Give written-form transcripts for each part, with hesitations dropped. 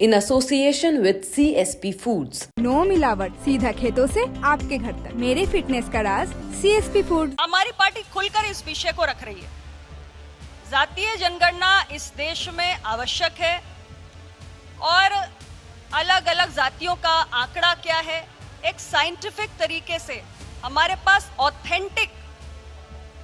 in association with CSP Foods. No मिलावट, सीधा खेतों से आपके घर तक। मेरे फिटनेस का राज CSP फूड। हमारी पार्टी खुलकर इस विषय को रख रही है। जातीय जनगणना इस देश में आवश्यक है और अलग अलग जातियों का आंकड़ा क्या है, एक साइंटिफिक तरीके से हमारे पास ऑथेंटिक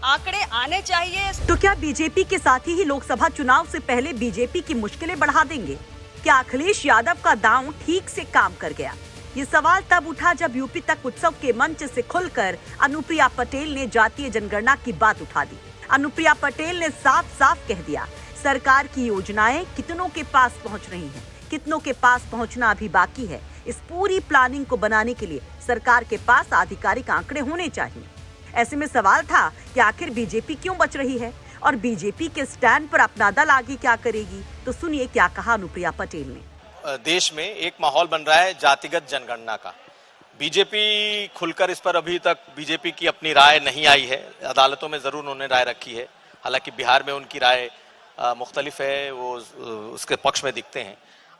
आंकड़े आने चाहिए। तो क्या बीजेपी के साथी ही लोकसभा चुनाव से पहले बीजेपी की मुश्किलें बढ़ा देंगे? क्या अखिलेश यादव का दांव ठीक से काम कर गया? ये सवाल तब उठा जब यूपी तक उत्सव के मंच से खुलकर अनुप्रिया पटेल ने जातीय जनगणना की बात उठा दी। अनुप्रिया पटेल ने साफ साफ कह दिया, सरकार की योजनाएं कितनों के पास पहुंच रही हैं, कितनों के पास पहुंचना अभी बाकी है। इस पूरी प्लानिंग को बनाने के लिए सरकार के पास आधिकारिक आंकड़े होने चाहिए। ऐसे में सवाल था कि आखिर बीजेपी क्यों बच रही है और बीजेपी के स्टैंड पर अपना दल आगे क्या करेगी? तो सुनिए क्या कहा अनुप्रिया पटेल ने। देश में एक माहौल बन रहा है जातिगत जनगणना का। बीजेपी खुलकर इस पर अभी तक बीजेपी की अपनी राय नहीं आई है। अदालतों में जरूर उन्होंने राय रखी है, हालांकि बिहार में उनकी राय मुख्तलिफ है, वो उसके पक्ष में दिखते हैं।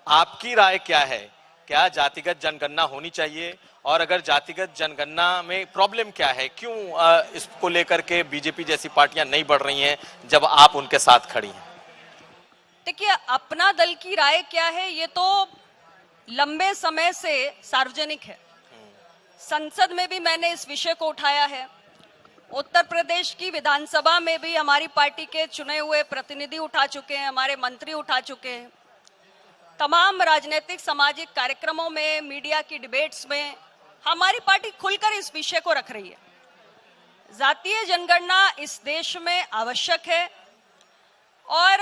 आपकी राय क्या है? क्या जातिगत जनगणना होनी चाहिए? और अगर जातिगत जनगणना में प्रॉब्लम क्या है, क्यों इसको लेकर के बीजेपी जैसी पार्टियां नहीं बढ़ रही हैं जब आप उनके साथ खड़ी हैं? देखिए, अपना दल की राय क्या है ये तो लंबे समय से सार्वजनिक है। संसद में भी मैंने इस विषय को उठाया है, उत्तर प्रदेश की विधानसभा में भी हमारी पार्टी के चुने हुए प्रतिनिधि उठा चुके हैं, हमारे मंत्री उठा चुके हैं। तमाम राजनीतिक सामाजिक कार्यक्रमों में, मीडिया की डिबेट्स में हमारी पार्टी खुलकर इस विषय को रख रही है। जातीय जनगणना इस देश में आवश्यक है और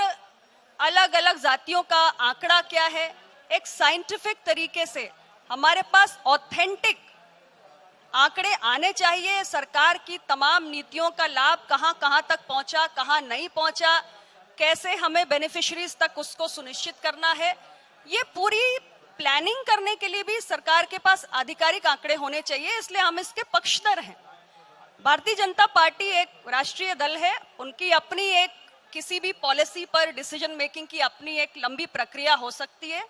अलग अलग जातियों का आंकड़ा क्या है, एक साइंटिफिक तरीके से हमारे पास ऑथेंटिक आंकड़े आने चाहिए। सरकार की तमाम नीतियों का लाभ कहां कहां तक पहुंचा, कहां नहीं पहुंचा, कैसे हमें बेनिफिशियरीज तक उसको सुनिश्चित करना है, ये पूरी प्लानिंग करने के लिए भी सरकार के पास आधिकारिक आंकड़े होने चाहिए। इसलिए हम इसके पक्षधर हैं। भारतीय जनता पार्टी एक राष्ट्रीय दल है, उनकी अपनी एक किसी भी पॉलिसी पर डिसीजन मेकिंग की अपनी एक लंबी प्रक्रिया हो सकती है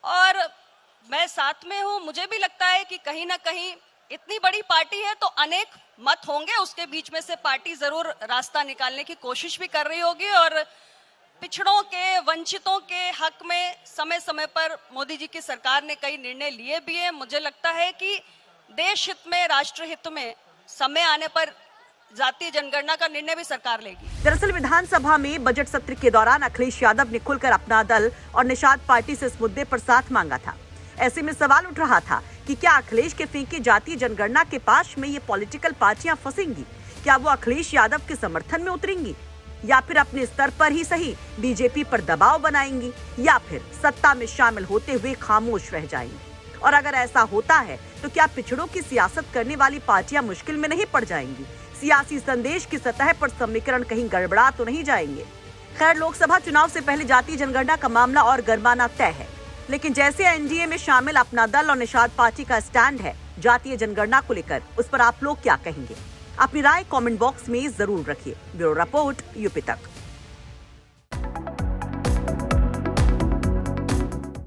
और मैं साथ में हूं। मुझे भी लगता है कि कहीं ना कहीं इतनी बड़ी पार्टी है तो अनेक मत होंगे, उसके बीच में से पार्टी जरूर रास्ता निकालने की कोशिश भी कर रही होगी और पिछड़ों के, वंचितों के हक में समय समय पर मोदी जी की सरकार ने कई निर्णय लिए भी हैं। मुझे लगता है कि देश हित में, राष्ट्र हित में समय आने पर जातीय जनगणना का निर्णय भी सरकार लेगी। दरअसल विधानसभा में बजट सत्र के दौरान अखिलेश यादव ने खुलकर अपना दल और निषाद पार्टी से इस मुद्दे पर साथ मांगा था। ऐसे में सवाल उठ रहा था कि क्या अखिलेश के फेंके जातीय जनगणना के पास में ये पॉलिटिकल पार्टियां फंसेंगी? क्या वो अखिलेश यादव के समर्थन में उतरेंगी या फिर अपने स्तर पर ही सही बीजेपी पर दबाव बनाएंगी या फिर सत्ता में शामिल होते हुए खामोश रह जाएंगी? और अगर ऐसा होता है तो क्या पिछड़ों की सियासत करने वाली पार्टियां मुश्किल में नहीं पड़ जाएंगी? सियासी संदेश की सतह पर समीकरण कहीं गड़बड़ा तो नहीं जाएंगे? खैर, लोकसभा चुनाव से पहले जातीय जनगणना का मामला और गरमाना तय है, लेकिन जैसे एनडीए में शामिल अपना दल और निषाद पार्टी का स्टैंड है जातीय जनगणना को लेकर, उस पर आप लोग क्या कहेंगे? अपनी राय कमेंट बॉक्स में जरूर रखिए। ब्यूरो रिपोर्ट, यूपी तक।